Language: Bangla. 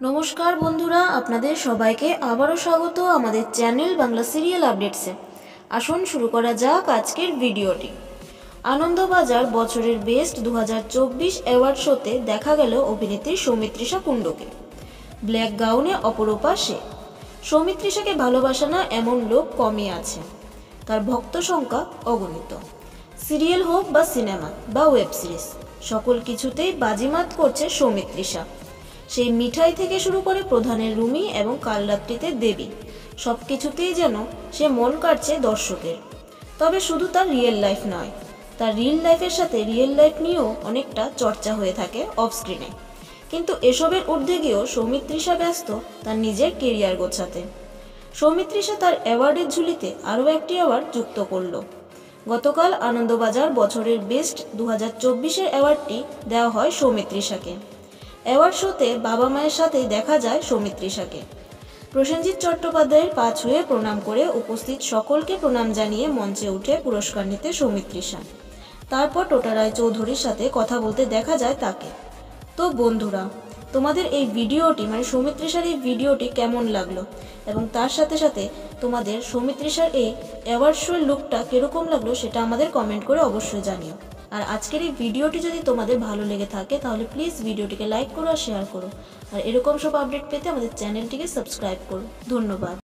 নমস্কার বন্ধুরা, আপনাদের সবাইকে আবারও স্বাগত আমাদের চ্যানেল বাংলা সিরিয়াল আপডেটসে। আসুন শুরু করা যাক আজকের ভিডিওটি। আনন্দবাজার বছরের বেস্ট 2024 অ্যাওয়ার্ড শোতে দেখা গেল অভিনেত্রী সৌমিত্রিষা কুণ্ডুকে। ব্ল্যাক গাউনে অপরূপা সে। সৌমিত্রিষাকে ভালোবাসা না এমন লোক কমই আছে। তার ভক্ত সংখ্যা অগণিত। সিরিয়াল হোক বা সিনেমা বা ওয়েব সিরিজ, সকল কিছুতেই বাজিমাত করছে সৌমিত্রিষা। সেই মিঠাই থেকে শুরু করে প্রধানের রুমি এবং কালরাত্রিতে দেবী, সব কিছুতেই যেন সে মন কাটছে দর্শকের। তবে শুধু তার রিয়েল লাইফ নয়, তার রিয়েল লাইফের সাথে রিয়েল লাইফ নিয়েও অনেকটা চর্চা হয়ে থাকে অফ স্ক্রিনে। কিন্তু এসবের ঊর্ধ্বে গিয়েও সৌমিত্রিষা ব্যস্ত তার নিজের কেরিয়ার গোছাতে। সৌমিত্রিষা তার অ্যাওয়ার্ডের ঝুলিতে আরও একটি অ্যাওয়ার্ড যুক্ত করল। গতকাল আনন্দবাজার বছরের বেস্ট 2024-এর অ্যাওয়ার্ডটি দেওয়া হয় সৌমিত্রিষাকে। অ্যাওয়ার্ড শোতে বাবা মায়ের সাথে দেখা যায় সৌমিত্রিষাকে। প্রসেনজিৎ চট্টোপাধ্যায়ের পা ছুঁয়ে প্রণাম করে উপস্থিত সকলকে প্রণাম জানিয়ে মঞ্চে উঠে পুরস্কার নিতে সৌমিত্রিষা। তারপর টোটা রায়চৌধুরীর সাথে কথা বলতে দেখা যায় তাকে। তো বন্ধুরা, তোমাদের এই ভিডিওটি সৌমিত্রিষার এই ভিডিওটি কেমন লাগলো, এবং তার সাথে সাথে তোমাদের সৌমিত্রিষার এই অ্যাওয়ার্ড শোর লুকটা কীরকম লাগলো সেটা আমাদের কমেন্ট করে অবশ্যই জানিও। আর আজকের এই ভিডিওটি যদি তোমাদের ভালো লেগে থাকে তাহলে প্লিজ ভিডিওটিকে লাইক করো আর শেয়ার করো। আর এরকম সব আপডেট পেতে আমাদের চ্যানেলটিকে সাবস্ক্রাইব করো। ধন্যবাদ।